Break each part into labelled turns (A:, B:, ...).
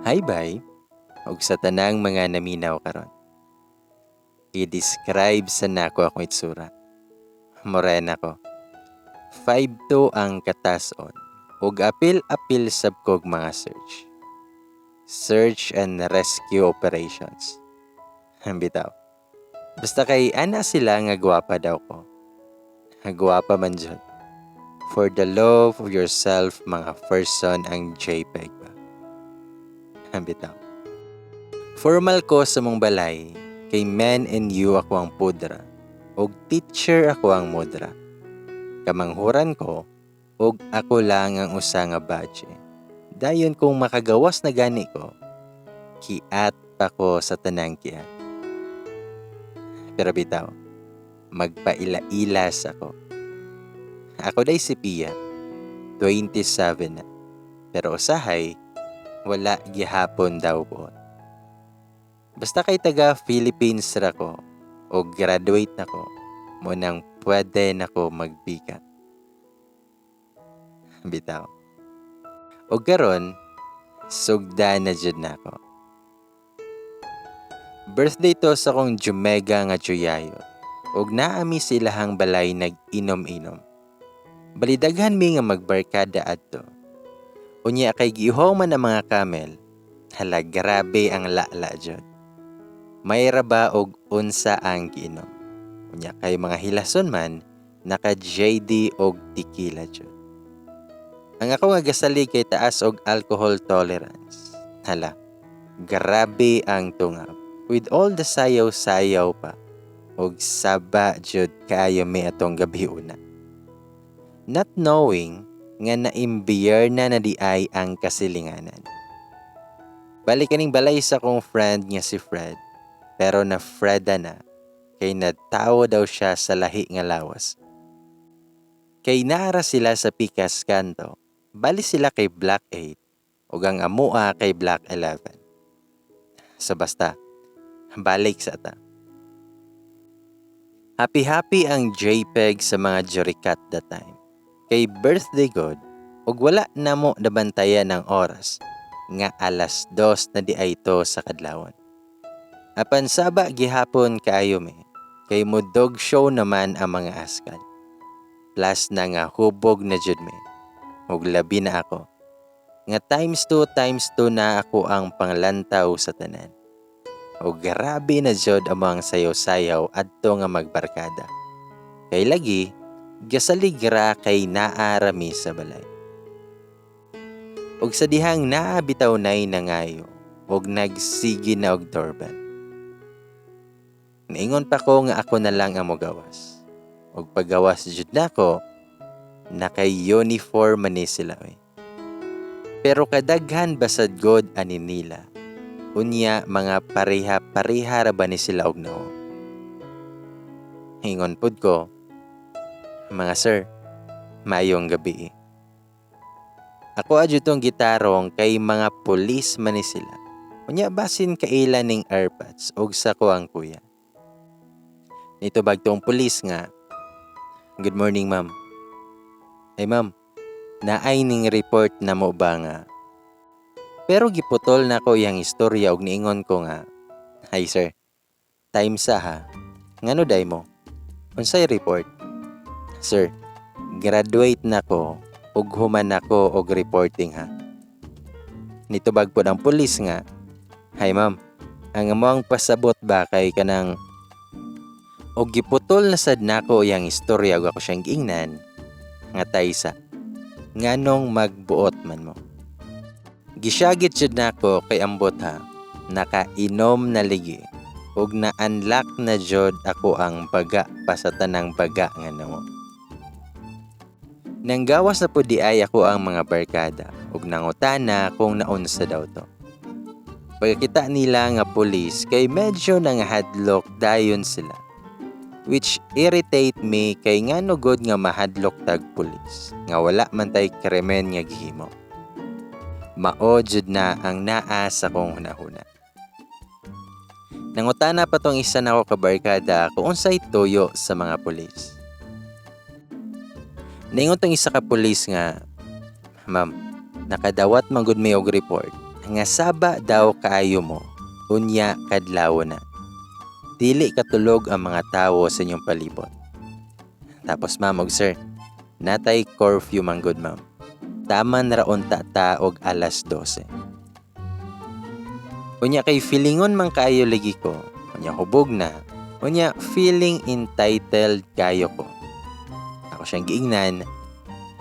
A: Hi bye, ug sa tanang mga naminaw karon. I-describe sa nako akong itsura. Morena ko. 5'2" ang katason, ug apil-apil sab kog mga search. Search and rescue operations. Bitaw. Basta kay ana sila nga gwapa daw ko. Gwapa man jud. For the love of yourself, mga person ang JPEG ba. Bitaw. Formal ko sa mong balay, kay men and you ako ang pudra, og teacher ako ang mudra. Kamanghuran ko, og ako lang ang usa nga badge. Dayon kung makagawas na gani ko, kiat pa ko sa tanang kiat. Pero bitaw, magpaila-ilas ako. Ako day si Pia, 27 na. Pero usahay, wala gihapon daw ko. Basta kay taga Philippines ra ko o graduate na ko, mo nang pwede na ko magbigat. Bitaw. O karon, sugda na jud na ako. Birthday to sa kong Jumega nga Juyayo, og naami silahang balay nag-inom-inom. Balidaghan mi nga magbarkada adto. Unya kay giihaw man ang mga kamel, hala grabe ang lala jud. May raba og unsa ang giinom. Unya kay mga hilason man, naka JD og tequila jud. Ang ako nga gasalig kay taas og alcohol tolerance. Hala, grabe ang tungab. With all the sayaw-sayaw pa, og saba jud kaayo mi atong gabi una. Not knowing nga naimbiyar na di ay ang kasilinganan. Balik kaning balay sa kong friend nga si Fred, pero na Freda na, kay natawo daw siya sa lahi nga lawas. Kay naara sila sa Pikas kanto, bali sila kay Black 8, ug ang amua kay Black 11. So basta, balik sa ata. Happy-happy ang JPEG sa mga jurikat that time. Kay birthday god, ug wala na mo nabantayan ng oras, nga 2:00 na di ay ito sa kadlawon. Apan saba gihapon kaayo mi, kay mo dog show naman ang mga askal. Plus na nga hubog na jud mi, ug labi na ako. Nga times 2 na ako ang panglantaw sa tanan. O grabe na jud ang mga sayaw-sayaw adto nga magbarkada. Kay lagi, gasaligra kay naarami sa balay. Og sa dihang naabitaw nay nangayo, og nagsigi na og doorbell. Naingon pa ko nga ako na lang ang mogawas. Og paggawas jud nako, naka-uniform man ni sila. Pero kadaghan basad god ani nila. Unya mga pareha-pareha ra ba ni sila og nao? Hingon pud ko, mga sir, maayong gabi. Ako adyo tong gitarong kay mga pulis man ni sila. Unya basin kaila ning airpods og sa ko ang kuya. Nito bagtong pulis nga, good morning ma'am. Ay ma'am, naay ning report na mo ba nga? Pero giputol na ko yang istorya og niingon ko nga, "Hi sir, time sa ha. Ngano day mo? Unsay report?" "Sir, graduate na ko ug human ako og reporting ha." Nitubag po ng pulis nga, "Hi ma'am, ang among pasabot ba kay kanang..." Og giputol na sad nako yang istorya ug ako siyang giingnan nga taysa, nganong magbuot man mo. Gisyagit jud nako kay ambot ha, nakainom na ligi, ug na-unlock na jud ako ang baga pa sa tanang baga nga namo. Nanggawas na po di ay ako ang mga barkada, ug nangutana kung naunsa daw to. Pagkita nila nga pulis kay medyo nanghadlok dayon sila, which irritate me kay ngano god nga mahadlok tag pulis, nga wala man tay krimen nga gihimo. Mao jud na ang naa sa kong hunahuna. Nangutana pa tong isa nako ka barkada kung unsay tuyo sa mga pulis. Ningon tong isa ka pulis nga, "Ma'am, nakadawat man gud mi og report. Nga saba daw kaayo mo, unya kadlaw na. Dili katulog ang mga tawo sa inyong palibot. Tapos ma'am og sir, natay curfew manggod ma'am. Taman raon ta og alas 12. Unya kay feelingon man kaayo lagi ko, unya hubog na, unya feeling entitled kayo ko. Ako siyang giingnan,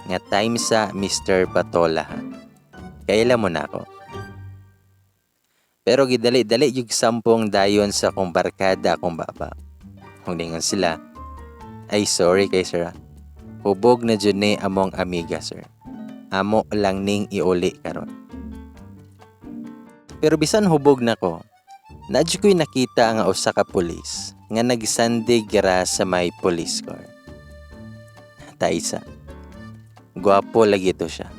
A: nga time sa Mr. Patola ha. Kaila mo na ako. Pero gidali-dali yung sampung dayon sa kong barkada akong baba. Kung lingon sila, ay sorry kay sir. Hubog na dyan ni among amiga sir. Amo lang ning iuli karon. Pero bisan hubog na ko, nadyo ko'y nakita nga usa ka pulis nga nagsandig gira sa may police car. Taisa. Gwapo lagi to siya.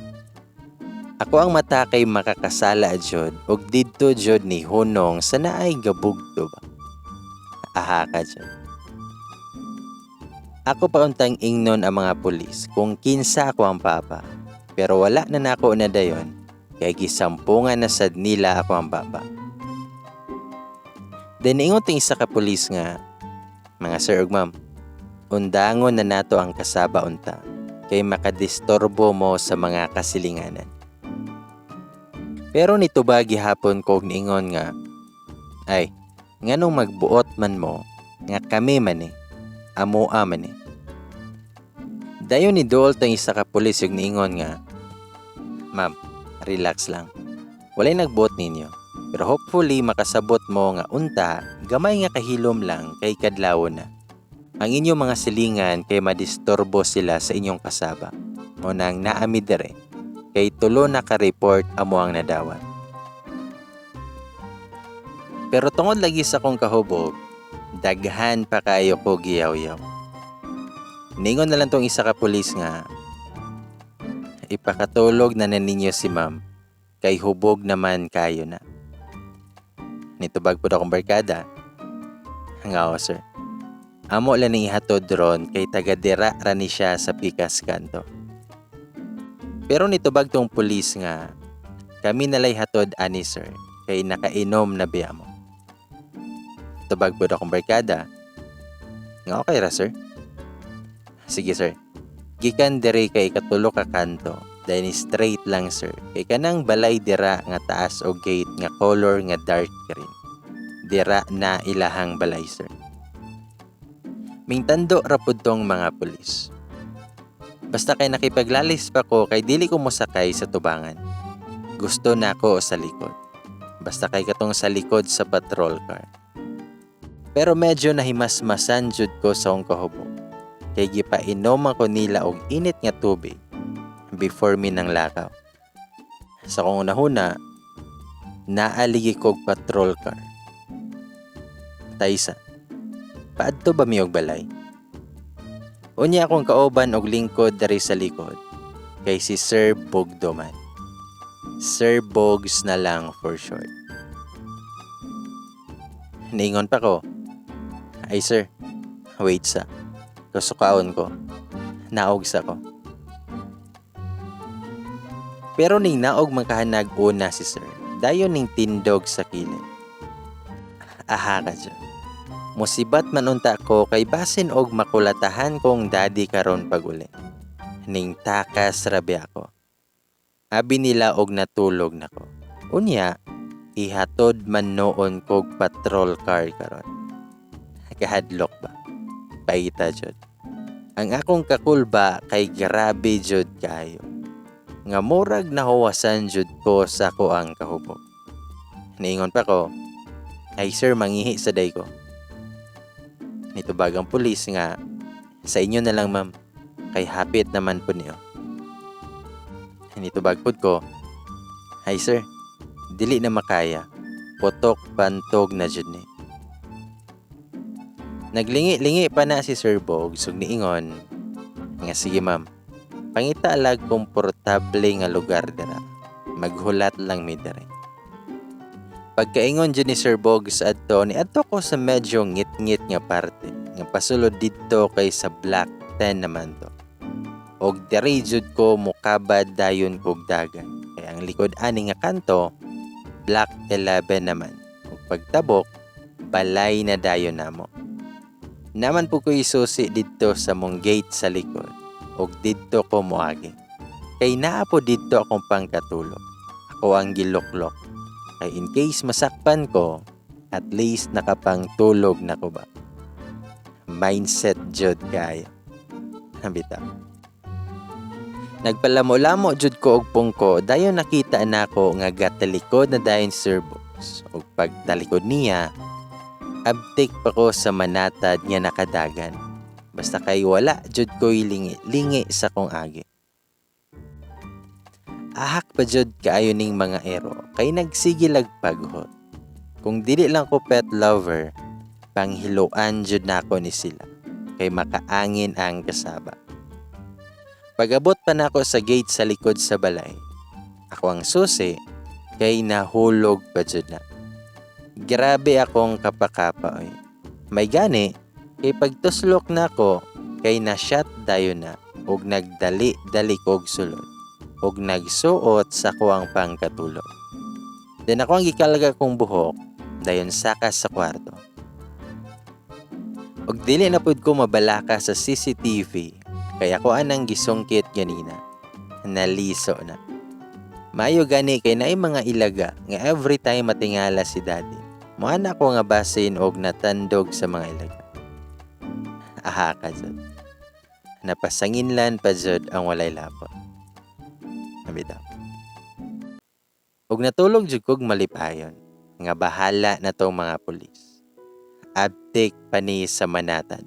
A: Ako ang mata kay makakasala jud og didto jud ni hunong sa naay gabugto ba. Aha ka jud. Ako pa untang ingnon ang mga pulis kung kinsa ako ang papa. Pero wala na nako na dayon kay gisampungan na sad nila ako ang papa. Then ingon ting isa ka pulis nga, mga sir ug ma'am, undangon na nato ang kasaba unta kay makadistorbo mo sa mga kasilinganan. Pero nito ba gihapon ko niingon nga, ay, nganong magbuot man mo, nga kami man amoa man Dayon ni Dol tang isa ka pulis yung niingon nga, ma'am, relax lang. Walay nagbuot ninyo. Pero hopefully makasabot mo nga unta, gamay nga kahilom lang kay kadlaw na. Ang inyong mga silingan kay madistorbo sila sa inyong kasaba. O nang naami dere. Kay tulo na ka-report amo ang nadawat. Pero tungod lagi sa kong kahubog, daghan pa kayo ko giyaw-yaw. Ningon na lang tong isa ka pulis nga, ipakatulog na ninyo si ma'am, kay hubog naman kayo na. Nitubag po na akong barkada. Nga o sir, amo lang ni ihatod ron kay taga-dira rani siya sa pikas kanto. Pero nitubag tong pulis nga, kami nalay hatod ani sir, kay nakainom na biya mo. Tubag po na akong barkada. Nga okay ra sir? Sige sir, gikan diri kay katulo ka kanto, dahil straight lang sir, kay kanang balay dira nga taas o gate nga color nga dark green. Dira na ilahang balay sir. Mingtando rapod tong mga pulis. Basta kay nakipaglalis pa ko kay dili ko mosakay sa tubangan. Gusto na ako sa likod. Basta kay katong sa likod sa patrol car. Pero medyo nahimasmasan jud ko sa akong kahubog. Kay gipainom ako nila og init nga tubig before mi nang lakaw. Sa kong unahuna, naaligi kog patrol car. Taisa, paadto ba mi og balay? Unya akong kauban og lingkod dari sa likod, kay si Sir Bogdo man. Sir Bogs na lang for short. Niingon pa ko, ay sir, wait sa, kasukaon ko, naog sa ko. Pero ning naog makahanag una si sir, dayon ning tindog sa kilid. Aha ka dyan. Musibat man unta ko kay basin og makulatahan kong daddy karon paguli. Ning takas rabi ako. Abi nila og natulog nako. Unya, ihatod man noon kog patrol car karon. Kahadlok ba? Paita jud. Ang akong kakulba kay grabe jud kayo. Nga murag nahuwasan jud ko sa ko ang kahubog. Niingon pa ko, ay sir mangihi sa day ko. Nitubag ang pulis nga, sa inyo na lang ma'am, kay hapit naman po niyo. Nitubag po ko, ay sir, dili na makaya, putok pantog na jud ni. Naglingi-lingi pa na si Sir Bogs ug niingon, nga sige ma'am, pangita lag komportable nga lugar dira, maghulat lang mi diri. Pagkaingon dyan ni Sir Bogs adto ni adto ko sa medyo ngit-ngit nga parte nga pasulod didto kay sa Block 10 naman to. Og diri jud ko mukabad dayon kog dagan. Kaya ang likod ani nga kanto Block 11 naman. Ug pagtabok, balay na dayon namo. Naman po ko isusi didto sa mong gate sa likod ug didto ko moagi. Kay naa po didto akong pangkatulog. Ako ang giluklok. Kay in case masakpan ko, at least nakapangtulog na ko ba. Mindset jud kaya. Bitaw. Nagpalamo-lamo jud ko og pungko, dayon nakita nako nga gatalikod na dayon Sir Box. Ug pagtalikod niya, abtik pa ko sa manatad nga nakadagan. Basta kay wala jud ko'y lingi sa kong agi. Ahak pa jud kaayo ning mga ero, kay nagsigilag paghot. Kung dili lang ko pet lover, panghiluan jud nako ni sila, kay makaangin ang kasaba. Pag-abot pa nako sa gate sa likod sa balay, ako ang susi, kay nahulog pa jud na. Grabe akong kapakapa oy. May gani, kay pagtuslok nako, kay na-shot dayon na, ug nagdali-dali kog sulod, ug nagsuot sa kuwang pangkatulog. Then ako ang gikalga kong buhok, dayon saka sa kwarto. Ug dili na pud ko mabalaka sa CCTV, kay ako anang gisungkit ganina. Naliso na. Mayo gani kay naay mga ilaga nga every time matingala si daddy. Moana ko nga basin og natandog sa mga ilaga. Aha ka jud. Napasanginlan pa jud ang walay lapot. Nabitaw. Ug natulog jud kog malipayon nga bahala na tong mga pulis. Abtik pa ni sa manatad.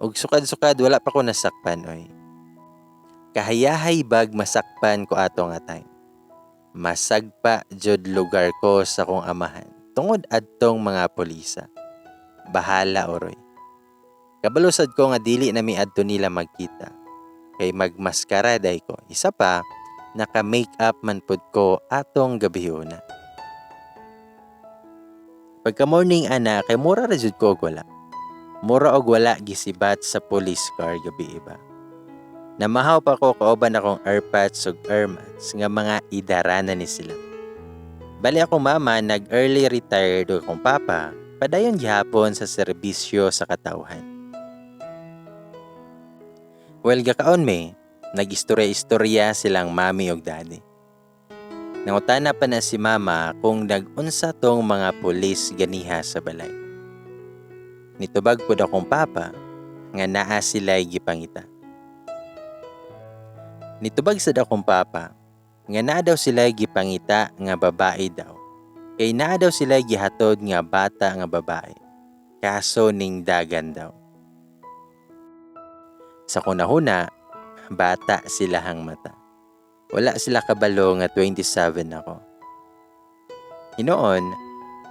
A: Ug sukad-sukad wala pa ko nasakpan oy. Kahayahay bag masakpan ko ato nga time. Masagpa jud lugar ko sa kong amahan tungod adtong mga pulisa. Bahala oroy. Kabalusad ko nga dili na miadto nila magkita. Kay magmaskara day ko. Isa pa, naka-makeup man pud ko atong gabihuna. Pagka morning ana kay mura ra jud ko og wala. Mura og wala gisibat sa police car gabi iba. Namahaw pa ko kauban akong airpads ug airmats nga mga idarana ni sila. Bali ako mama nag-early retired ug akong papa padayon gihapon sa serbisyo sa katawhan. Well gakaon me, nag-istorya-istorya silang mami ug daddy. Nangutana pa na si mama kung nag-unsa tong mga pulis ganiha sa balay. Nitubag pud akong papa nga naa sila'y gipangita. Nitubag sad akong papa nga naa daw sila'y gipangita nga babae daw. Kay naa daw sila'y gihatod nga bata nga babae. Kaso ning dagan daw. Sa kunahuna, bata sila hang mata. Wala sila kabalo nga 27 ako. Hinoon,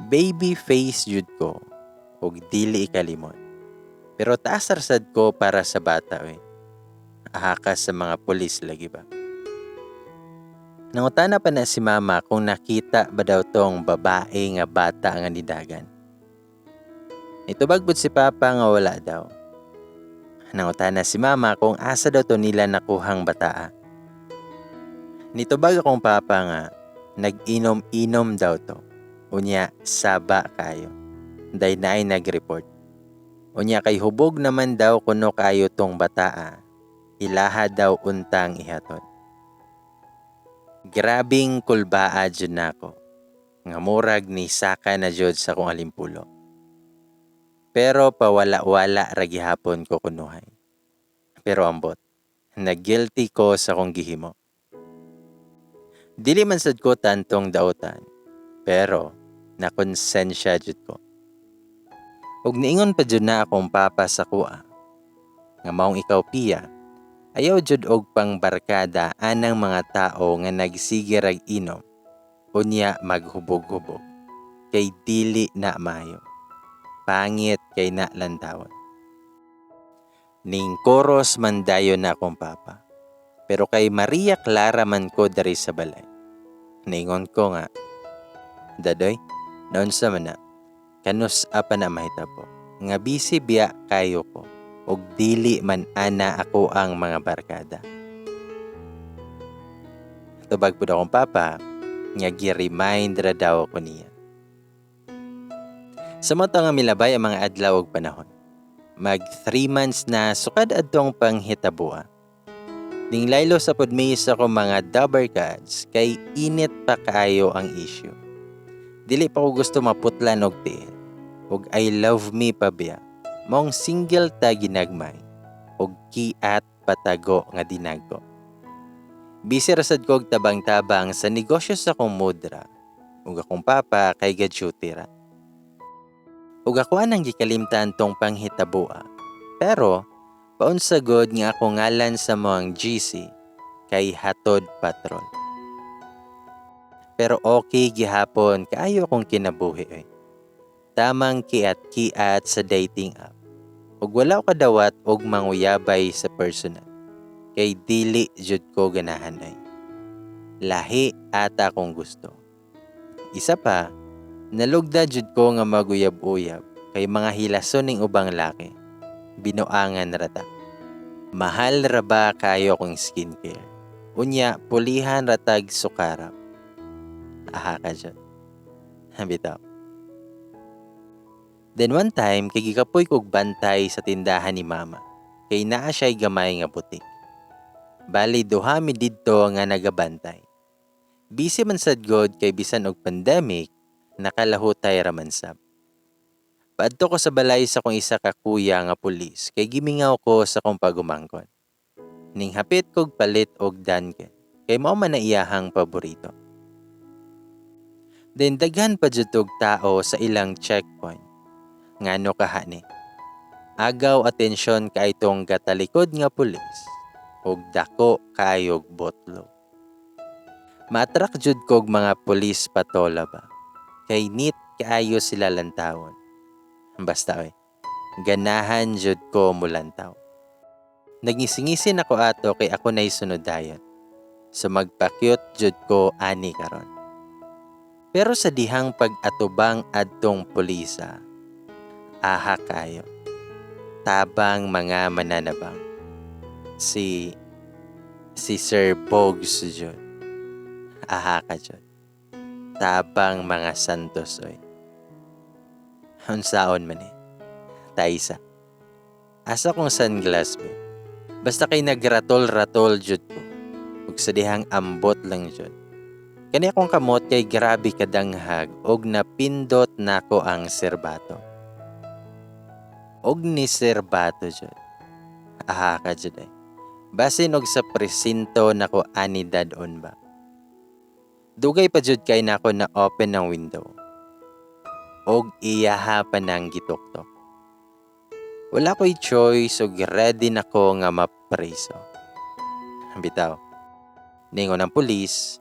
A: baby face jud ko. Og dili ikalimot. Pero taas-arsad ko para sa bata oy. Ahaka sa mga pulis lagi ba. Nangutana pa na si mama kung nakita ba daw tong babae nga bata nga nidagan. Nitubag pud si papa nga wala daw. Nangutana si mama kung asa daw to nila nakuhang bataa. Nitubag akong papa nga nag-inom-inom daw to. Unya saba kayo. Day na ay nag-report. Unya kay hubog naman daw kuno kayo tong bataa. Ilaha daw untang ihatod. Grabing kulbaa jud nako. Nga murag ni saka na jud sa kong alimpulo. Pero pawala-wala ra gihapon ko kunuhay. Pero ambot, nag-guilty ko sa kong gihimo. Dili man sad ko tantong dautan. Pero nakonsensya jud ko. Ug niingon pa jud na akong papa sa kuha. Nga maong ikaw piya, ayaw jud og pangbarkada anang mga tao nga nagsige rag inom. Unya maghubog-hubog. Kay dili na maayo. Pangit kay na lantawon. Ning koros man dayon na akong papa. Pero kay Maria Clara man ko dari sa balay. Niingon ko nga, Dadoy, noon sa mana. Kanus apa na mahitabo, nga busy biya kayo ko, og dili man ana ako ang mga barkada. Tubag po akong papa, nga gi-remind ra daw ko niya. Samot nga milabay ang mga adlaw ug panahon. Mag 3 months na sukad adtong panghitabua. Ning laylo sa pudmis ako mga dabber cards kay init pa kaayo ang issue. Dili pa ko gusto maputlan og tiil. Og I love me pa biya. Maong single ta ginagmay. Og kiat patago nga dinago. Busy rasad ko og tabang-tabang sa negosyo sa akong mudra. Ug akong papa kay gaduty ra. Ug ako anang gikalimtan tong panghitabua. Pero paunsa god nga ako ngalan sa mga GC kay hatod patrol. Pero okay gihapon kaayo akong kinabuhi eh. Tamang kiat-kiat sa dating app. Ug wala ko kadawat og manguyabay sa personal. Kay dili jud ko ganahan ay. Lahi ata akong gusto. Isa pa, nalugda jud ko nga maguyab-uyab kay mga hilason ning ubang laki. Binuangan rata. Mahal ra ba kayo kong skincare? Unya, pulihan ratag sukarap. Aha ka dyan. Bitaw. Then one time, kay gikapoy kog bantay sa tindahan ni mama. Kay naa siya'y gamay nga butik. Bali, duha mi didto nga nagabantay. Busy man sad god kay bisan og pandemic, nakalahutay raman sab. Paadto ko sa balay sa kong isa ka kuya nga pulis kay gimingaw ko sa kong pagumangkon. Ning hapit kog palit og danken kay mao man na iyahang paborito. Then daghan pa jud og tao sa ilang checkpoint. Ngano kahani? Agaw atensyon kay itong gatalikod nga pulis og dako kayog botlo. Matrak jud kog mga pulis patola ba? Kay neat kaayo sila lantawon. Basta ganahan jud ko mulantaw. Nagisingisi ako ato kay ako na'y sunodayon. So magpakyot jud ko ani karon. Pero sa dihang pag-atubang adtong pulisa, aha kayo. Tabang mga mananabang. Si Sir Bogs jud. Aha ka jud. Tabang mga santos oy. Unsaon man eh. Taisa. Asa kong sunglass be. Basta kay nagratol-ratol jud ko. Ug sa dihang ambot lang jud. Kani akong kamot kay grabe kadanghag og napindot nako ang serbato. Og ni serbato jud. Aha ka jud eh. Basin og sa presinto nako ani dadon ba. Dugay pa jud kay nako na open ang window. Og iyaha pa nang gituktok. Wala ko'y choice og ready nako nga mapreso. Bitaw. Ningon ang pulis.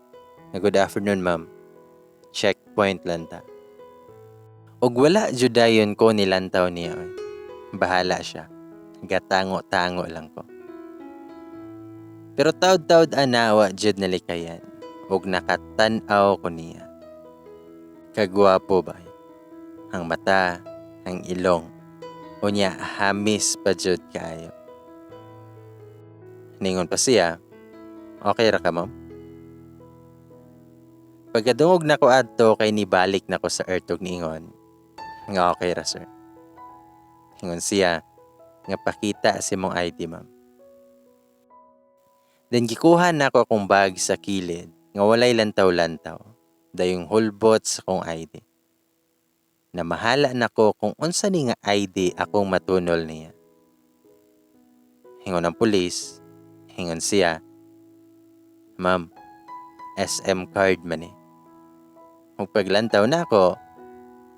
A: Good afternoon, ma'am. Checkpoint lang ta. Og wala judayon ko nilantaw niya. Bahala siya. Gatango-tango lang ko. Pero taud-taud anawa jud nalikayan. Og nakatanaw ko niya. Kagwapo ba? Ang mata, ang ilong. Unya hamis pa jud kayo. Ningon pa siya. Okay ra ka, ma'am? Pagkadungog na ko adto kay nibalik na ko sa earthog niingon. Nga okay ra sir. Ingon siya nga pakita si mong ID ma'am. Then gikuha na ko akong bag sa kilid nga walay lantaw-lantaw. Dayong hulbot sa akong ID. Namahala na ko kung unsa ni nga ID akong matunol niya. Hingon ang pulis. Hingon siya. Ma'am, SM card man eh. Kung paglantaw na ako,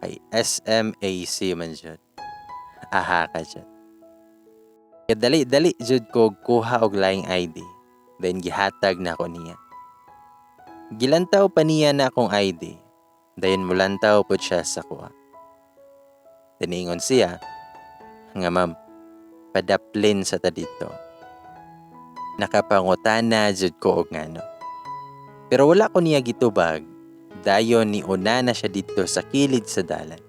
A: ay SMAC man jud. Aha ka jud. Kaya dali-dali jud ko kuha og laing ID. Then gihatag na ko niya. Gilantaw pa niya na akong ID. Dayon mulantaw po siya sa kuha. Tiningon siya, nga ma'am, padaplin sa ta dito. Nakapangutana jud ko og ngano. Pero wala ko niya gitubag. Dayon ni una na siya dito sa kilid sa dalan.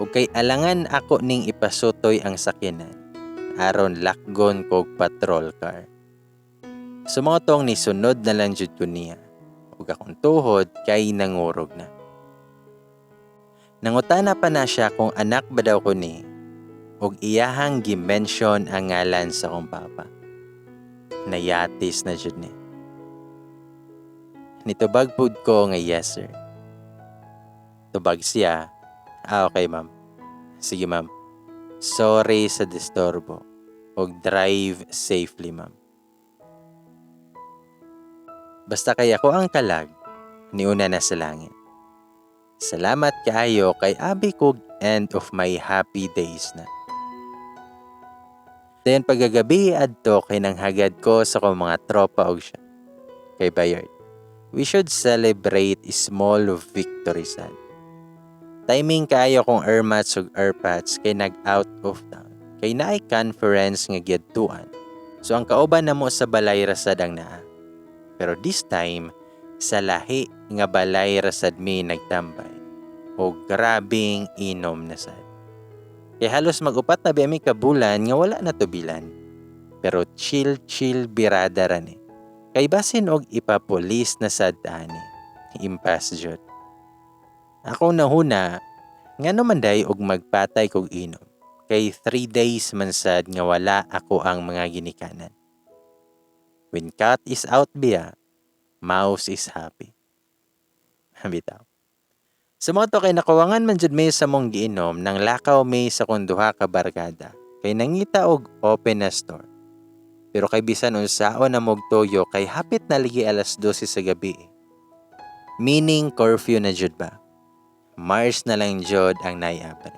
A: Ug kay alangan ako ning ipasutoy ang sakyanan. Aron lakgon kog patrol car. Sumotong ni sunod na lang jud ko niya. ug akong tuhod kay nangurog na. Nangutana pa na siya kung anak ba daw ko ni ug iyahang gi-mention ang ngalan sa akong papa. Nayatis na jud ni. Nitubag pud ko nga yes sir. Tubag siya, okay ma'am. Sige ma'am. Sorry sa disturbo. Og drive safely ma'am. Basta kay ako ang kalag, niuna na sa langit. Salamat kaayo kay abi kog end of my happy days na. Then pagagabi adto kay nanghagad ko sa kong mga tropa og siya. Kay Bayard, we should celebrate small victories sad. Timing kaayo kong Ermats ug Erpats kay nag-out of town. Kay naay conference nga giadtuan. So ang kauban namo sa balay rasad ang naa. Pero this time, sa lahi nga balay rasad mi nagtambay. O grabing inom na sad. Kaya halos mag-upat na biyami kabulan nga wala na tubilan. Pero chill birada rani. Kay basin og ipapolis na sad ani. Impas jud. Ako nahuna, nga naman day og magpatay kog inom. Kay 3 days man sad nga wala ako ang mga ginikanan. When cat is out biya, mouse is happy. Bitaw. Sumoto kay nakawangan man jud may sa mong giinom nang lakaw may sa kung duha ka barkada. Kay nangita og open na store. Pero kay bisan unsaon na mog toyo kay hapit na ligi alas 12 sa gabi. Meaning curfew na jud ba? Mars na lang jud ang naiapre.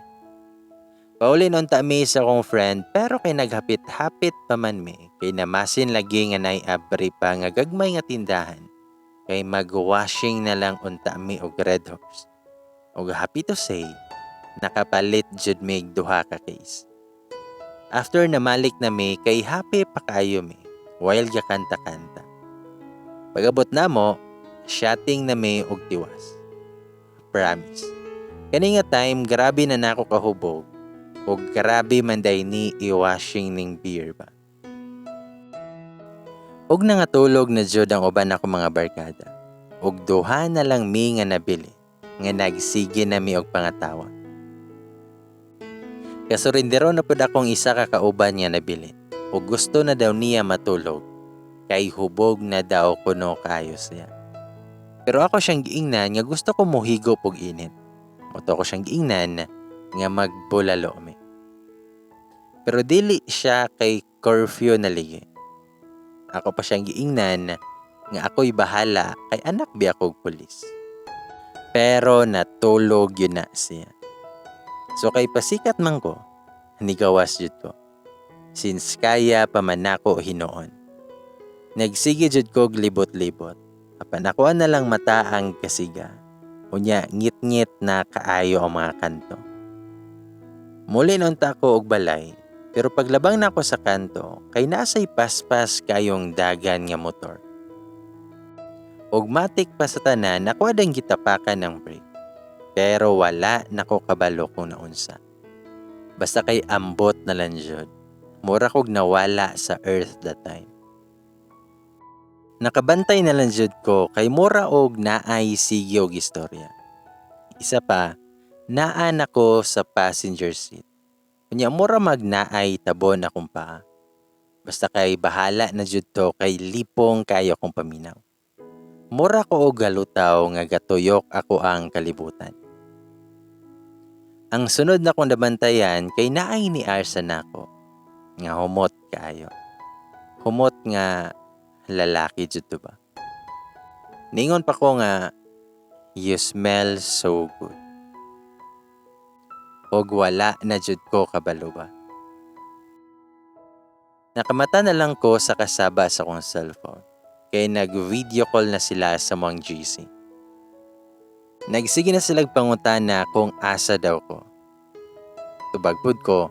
A: Paulin unta mi sa kong friend pero kay naghapit-hapit pa man mi kay namasin lagi nga naiabri pa nga gagmay nga tindahan. Kay mag-washing na lang unta mi og Red Horse. Og happy to say, nakapalit jud mi duha ka case. After namalik na mi kay happy pa kayo mi while gakanta-kanta. Pagabot na mo, shotting na mi og tiwas. Promise. Kani nga time grabe na nako kahubog. O grabe man day ni i-washing ning beer ba. Og nangatulog na jud ang uban ako mga barkada. Og duha na lang mi nga nabili. Nga nagsige na mi og pangatawa. Kasurindero na pud akong isa ka kauban nga nabili. Og gusto na daw niya matulog. Kay hubog na daw kuno kayo siya. Pero ako siyang giingnan nga gusto ko mohigop og init. Oto ko siyang giingnan nga magbulalo mi. Pero dili siya kay curfew na ligi. Ako pa siyang giingnan nga ako'y bahala kay anak biya kog pulis. Pero natulog yun na siya. So kay pasikat man ko, nigawas jud ko. Since kaya pa man ako hinoon. Nagsige jud ko libot-libot. Apan ako na lang mata ang kasiga. Unya ngit-ngit na kaayo ang mga kanto. Muli nunta ko og balay, pero paglabang na ako sa kanto, kay nasay paspas kayong dagan nga motor. Og matik pa sa tanan, ako adang gitapakan ng brake. Pero wala nako kabalo kung naunsa. Basta kay ambot na lang jud. Mura kog nawala sa earth that time. Nakabantay na lang jud ko kay mura og naay sige og istorya. Isa pa, naan ako sa passenger seat. Kunya mura magnaay tabon akong paa. Basta kay bahala na jud to kay lipong kayo kong paminaw. Mura ko og galutaw nga gatuyok ako ang kalibutan. Ang sunod na kong nabantayan kay naay ni Arsa nako. Nga humot kaayo. Humot nga lalaki jud to ba. Ningon pa ko nga, you smell so good. Og wala na jud ko kabalo ba. Nakamata na lang ko sa kasaba sa kong cellphone. Kaya nag-video call na sila sa mga GC. Nagsige na silang pangutana kung asa daw ko. Tubagpod ko,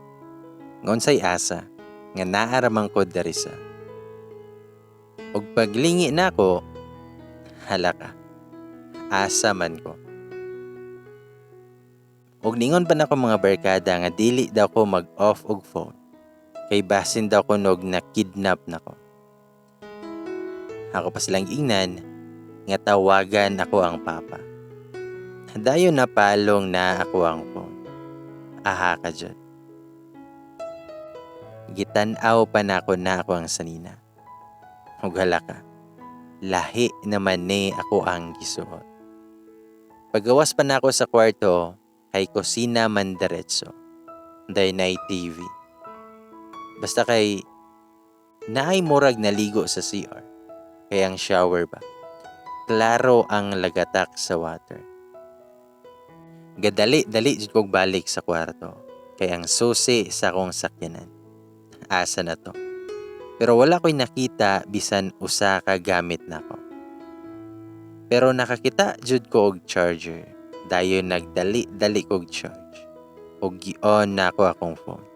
A: ngonsay asa, nga naaramang ko darisa. Og paglingi na ko, halaka, asa man ko. Og ningon pa na ko mga barkada nga dili daw ko mag-off og phone. Kay basin daw ko nog na kidnap na ko. Ako pa silang ingnan nga tawagan ako ang papa. Dayon napalong na ako ang phone. Aha ka dyan. Gitanaw pa na ako ang sanina. Ugala ka. Lahi naman ni ako ang gisuot. Pagawas pa na ako sa kwarto, kay kusina man diretso. Dahil na'y TV. Basta kay naay murag naligo sa CR. Kaya ang shower ba? Klaro ang lagatak sa water. Gadali-dali jud kog balik sa kwarto. Kaya ang susi sa akong sakyanan. Asa na to? Pero wala ko'y nakita bisan usa ka gamit na ko. Pero nakakita jud ko og charger. Dayon nagdali-dali kog charge. Og gi-on na ako akong phone.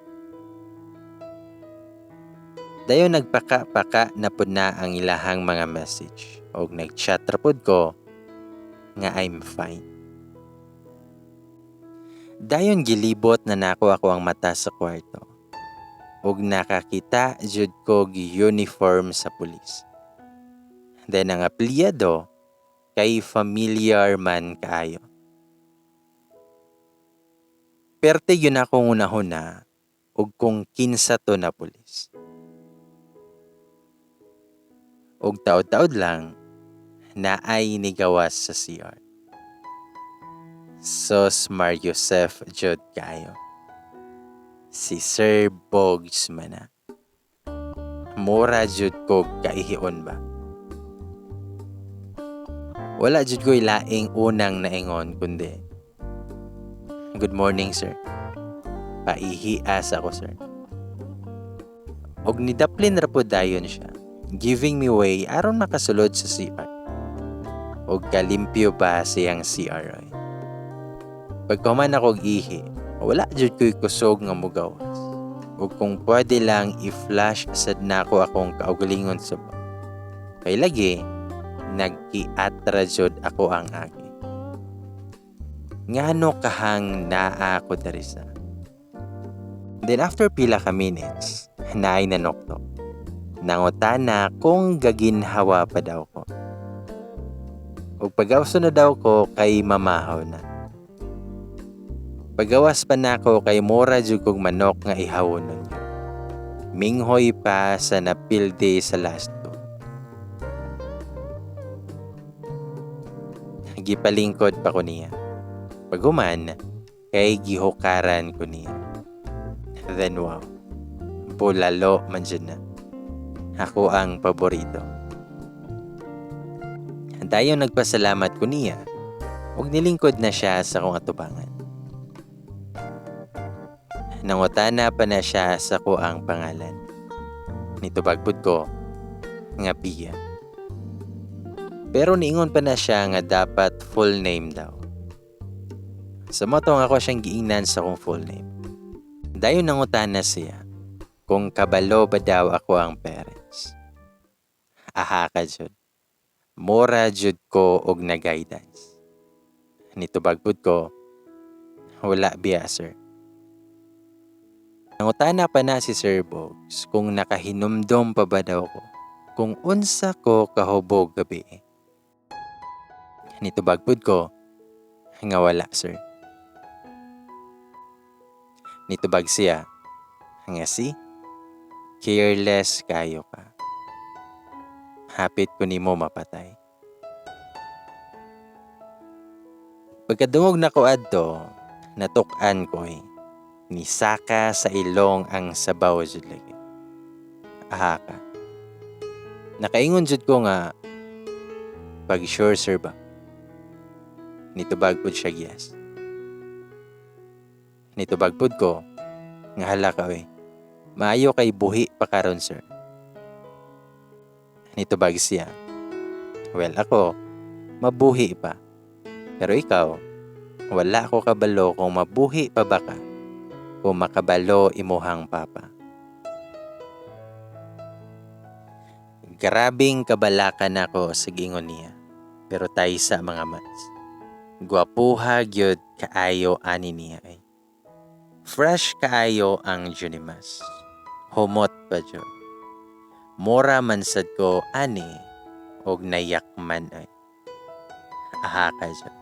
A: Dayon nagpaka-paka na pud na ang ilahang mga message. Og nag-chat ra pud ko nga I'm fine. Dayon gilibot na nako ako ang mata sa kwarto. Og nakakita jud ko gi-uniform sa pulis. Then ang apelyado kay familiar man kaayo. Perte yun akong una-huna og kung kinsa to na pulis. Og taod-taod lang, naay nigawas sa CR. Sos Mariusef jud kayo. Si Sir Bogs man na. Mura jud ko kaihion ba? Wala jud ko ilaing unang naingon kundi, "Good morning, sir." Paihias ako, sir. Og nidaplin ra pud dayon siya, giving me way aron makasulod sa CR. Og kalimpyo ba siyang CR ay. Pagkahuman ako og ihi, wala jud ko'y kusog nga mugawas. Og kung pwede lang i-flash sad nako akong kaugalingon sa ba. Kay lagi, nagkiatra jud ako ang agi. Ngano kahang naa ko darisa. Then after pila ka minutes, naay nanoktok. Nangutana kung gaginhawa pa daw ko. Ug pagawso na daw ko kay mamahaw na. Pagawas pa nako kay mura jud kog manok nga ihawonon yun. Minghoy pa sa napilde sa last two. Gipalingkod pa ko niya. Paguman, kay gihukaran ko niya. Then wow, bulalo man dyan na. Ako ang paborito. Dayon nagpasalamat ko niya. Ug nilingkod na siya sa kong atubangan. Nangutana pa na siya sa ko ang pangalan. Nitubagbod ko nga Pia. Pero niingon pa na siya nga dapat full name daw. Sa motong ako siyang giingnan sa kong full name. Dayon nangutana siya kung kabalo ba daw ako ang parents. Aha ka jud. Mura jud ko og na-guidance. Nitubagbod ko, wala biya, sir. Nangutana pa na si Sir Bogs kung nakahinumdom pa ba daw ko kung unsa ko kahubog gabi. Nitubagbod ko, nga wala, sir. Nitubag siya, nga si, careless kayo ka. Hapit ko nimo mapatay. Pagkadungog na ko adto, natuk-an ko nisaka sa ilong ang sabaw jud lagi. Aha ka. Nakaingon jud ko nga, pag sure sir ba? Nitubag pud siya yes. Nitubag pud ko, nga hala ka maayo kay buhi pa karon sir. Nitubag siya, well ako, mabuhi pa. Pero ikaw, wala ko kabalo kung mabuhi pa ba ka kung makabalo imuhang papa. Grabing kabalakan ako sa gingon niya, pero tay sa mga mats. Gwapuha gyud kaayo ani niya ay. Fresh kaayo ang Junimas. Humot pa jud. Mora man sad ko ani og nayak man ay. Aha ka jud.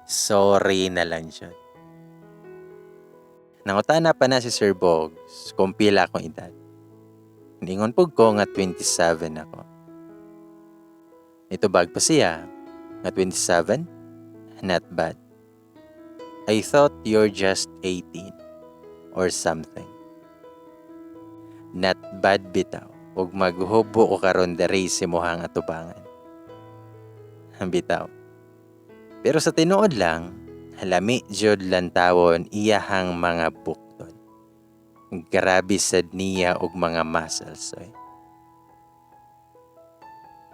A: Sorry na lang jud. Nangutana pa na si Sir Bogs kung pila akong edad. Ningon pug ko nga 27 ako. Nitubag pa siya nga 27? Not bad. I thought you're just 18 or something. Not bad bitaw. Ug maghubo ko karon diri si mohang atubangan. Bitaw. Pero sa tinuod lang, halami jud lantawon iyahang mga bukton. Grabe sad niya og mga muscles.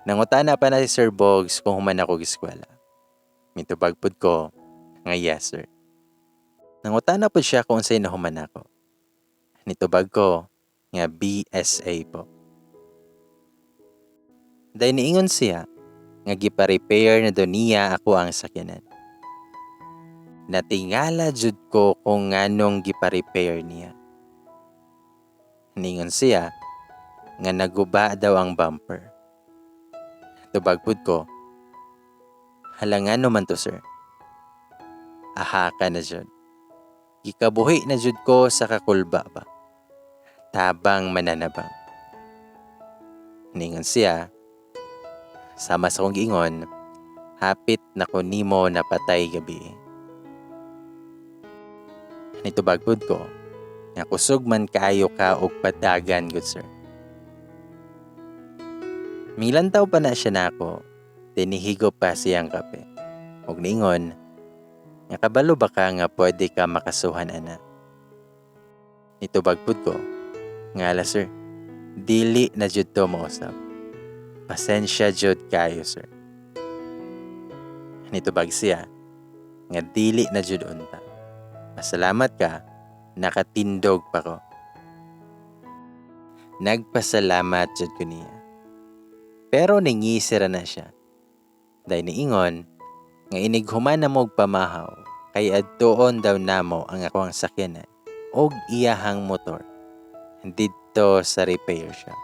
A: Nangutana pa na si Sir Bogs kung human ako eskwela. Mitubag pud ko nga yes sir. Nangutana pud siya kung unsay nahuman ako. Nitubag ko nga BSA po. Dahil niingon siya nga gipa-repair na do niya ako ang sakyanan. Natingala jud ko kung nganong gipa-repair niya. Ningon siya nga naguba daw ang bumper. Tubag pud ko, halangan naman to sir. Aha ka na jud. Gikabuhi na jud ko sa kakulba ba. Tabang mananabang. Ningon siya, sama sa kong giingon, hapit na ko nimo napatay gabi. Nitubag pud ko, nga kusog man kaayo ka og padagan good sir. Milantaw pa na siya nako, tinihigop pa siyang kape. Og ningon, nga kabalo ba ka nga pwede ka makasuhan ana? Nitubag pud ko, ngala sir, dili na jud to mausap. Pasensya jud kayo sir. Nitubag siya, nga dili na jud unta. Pasalamat ka, nakatindog pa ko. Nagpasalamat jud ko niya. Pero ningisira na siya. Dahil niingon, nga inighuman na mog pamahaw, kay adtoon daw namo ang akong sakyanan og iyahang motor didto sa repair shop.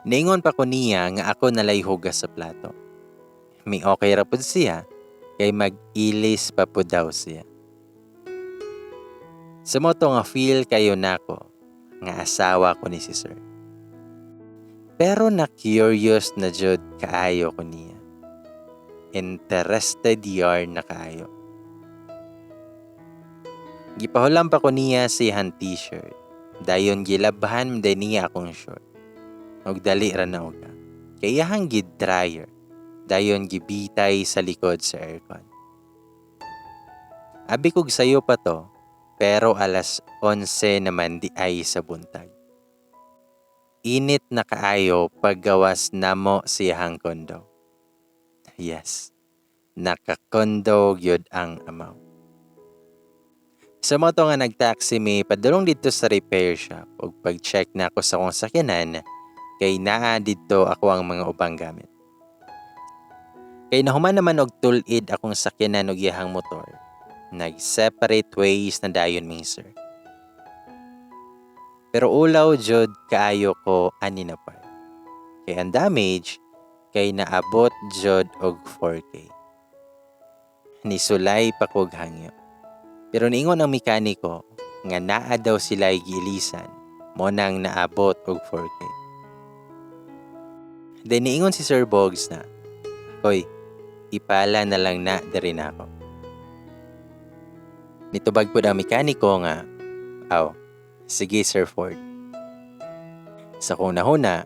A: Niingon pa ko niya nga ako nalay hugas sa plato. May okay ra pud siya, kay mag-ilis pa pud daw siya. Sa moto nga feel kayo nako nga asawa ko ni si sir. Pero na-curious na jud kaayo ko niya. Interested yarn na kaayo. Gipahulam pa ko niya siyang t-shirt. Dayon gilabhan din niya akong short. Og dali ra na uga. Kaya hang gid-dryer. Dayon gibitay sa likod sa aircon. Abi kog sayo pa to, pero alas 11 naman di ay sa buntag. Init na kaayo paggawas namo siyang kondo. Yes, nakakondo gyud ang amaw. Sa mo to nga nagtaxi mi padulong dito sa repair shop ug pag-check na ako sa akong sakyanan kay naa dito ako ang mga ubang gamit. Kay nahuman naman og tulid akong sakyanan og iyahang motor. Nag-separate ways na dayon mi sir. Pero ulaw jud kaayo ko ani na part. Kay ang damage kay naabot jud og 4K. Nisulay pa kog hangyo. Pero niingon ang mekaniko nga naa daw sila giilisan mo nang naabot og 4K. Then niingon si Sir Bogs na, "Hoy, ipala na lang na diri na ako." Nitubag po ang mekaniko nga, "Aw, sige Sir Ford." Sa kong nahuna,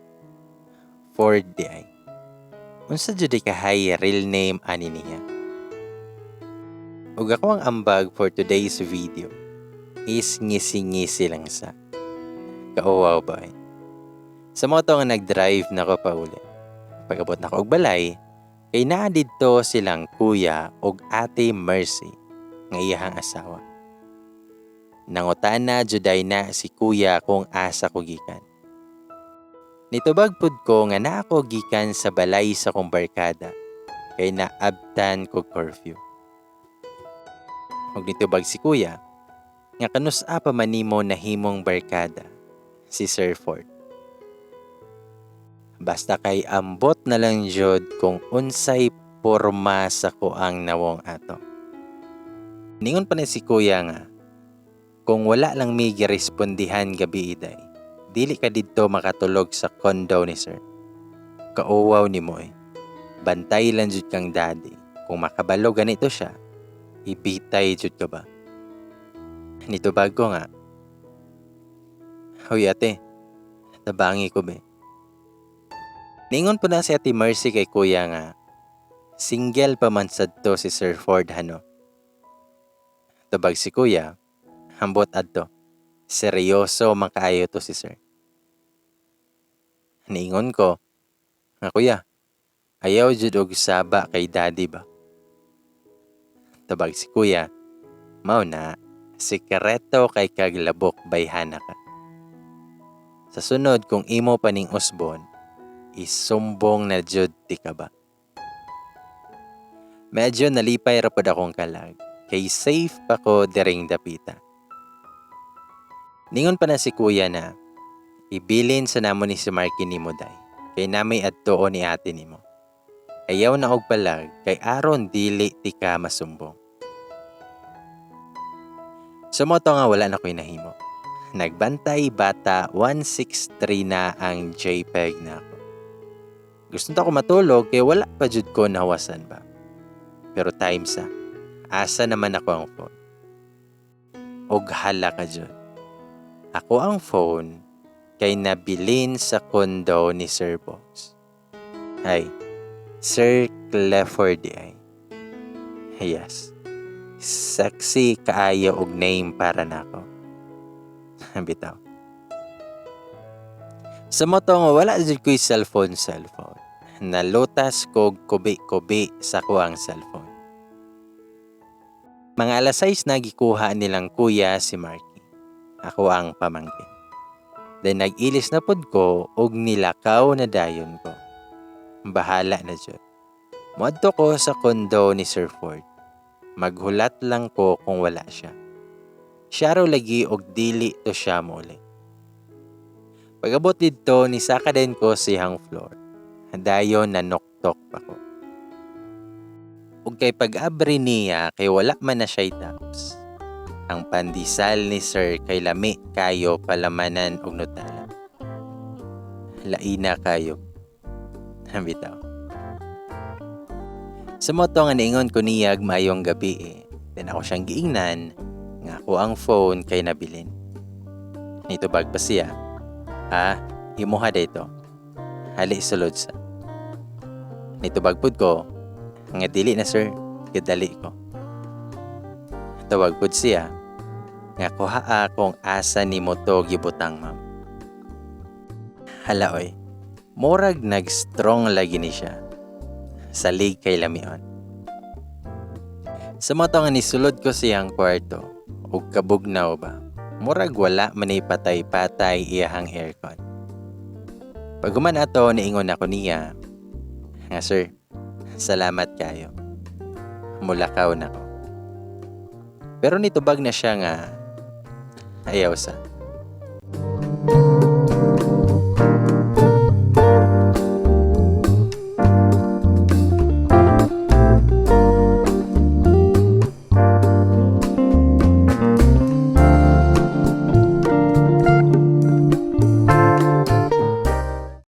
A: Ford di ay. Unsa jud ka hay real name ani niya? Ug ako ang ambag for today's video is ngisi-ngisi lang sa. Kauwaw ba? Sa moto nga nag-drive na ko pa uli. Pag-abot na ko og balay, kay naa didto silang kuya og ate Mercy nga iyahang asawa. Nangutana juday na si kuya kung asa ko gikan. Nitubag pud ko nga naa ko gikan sa balay sa kong barkada kay naabtan ko curfew. Ug nitubag si kuya nga kanus-a pa man nimo nahimong barkada si Sir Ford. Basta kay ambot na lang jud kung unsay porma sa kuang nawong ato. Ningon pa ni si kuya nga, kung wala lang may girespondihan gabi iday, dili ka didto makatulog sa condo ni sir. Kauwaw ni mo Bantay lang jud kang daddy. Kung makabalo ganito siya, ibitay jud ka ba? Nito bago nga. Hoy ate, tabangi ko be. Ningon po na si Ate Mercy kay kuya nga, single pa man sadto si Sir Ford hano. Tabag si kuya, hambot adto. Seryoso makaayo to si sir. Niingon ko, nga kuya, ayaw jud og saba kay daddy ba? Tabag si kuya, mao na, sikreto kay kaglabok bayhana ka. Sa sunod kung imo pa ning usbon, isumbong na jud ti ka ba? Medyo nalipay ra pod akong kalag, kay safe pa ko diring dapita. Ningon pa na si kuya na, ibilin sa namo ni si Marky ni mo day, kay namay adtoo ni ate nimo. Ayaw na og palag, kay aron dili ti ka masumbong. Sumoto nga wala na ko'y nahimo. Nagbantay bata 163 na ang JPEG na ako. Gusto na ako matulog kay wala pa jud ko nahawasan ba. Pero time sa, asa naman ako ang phone. Og hala ka jud. Ako ang phone kay nabilin sa condo ni Sir Box. Ay, Sir Clifford ay. Yes. Sexy kaayo og name para nako. Bitaw. Sa moto nga wala jud ko'y cellphone. Nalutas kog kubi sa kuang cellphone. Mga alas 6 na gikuha nilang kuya si Marky. Ako ang pamangkin. Then nag-ilis na pod ko og nilakaw na dayon ko. Bahala na jud. Moadto ko sa condo ni Sir Ford. Maghulat lang ko kung wala siya. Siya raw lagi og dili to siya muli. Pag-abot dito, nisaka din ko siyang floor. Dayon na noktok pa ko. Ug kay pag-abri niya kay wala man na siya'y tapos. Ang pandisal ni Sir kay lami kayo palamanan og Nutella. Laina kayo. Bitaw. Sa moto nga niingon ko niyag maayong gabi Then ako siyang giingnan nga ako ang phone kay nabilin. Nitubag pa siya. Imuha dito. Hali sulod sa. Nitubag pud ko. Nga dili na sir. Gadali ko. Tawag pud siya. Nga kuha akong asa ni mo to gibutang ma'am. Hala oy. Murag nag-strong lagi ni siya. Salig kay lamion. Sa moto nga nisulod ko siyang kwarto. Ug kabugnaw ba. Murag wala manay patay-patay iyahang aircon. Paguman ato niingon ako niya. Nga sir, salamat kayo. Mulakaw na ko. Pero nitubag na siya nga ayaw sa.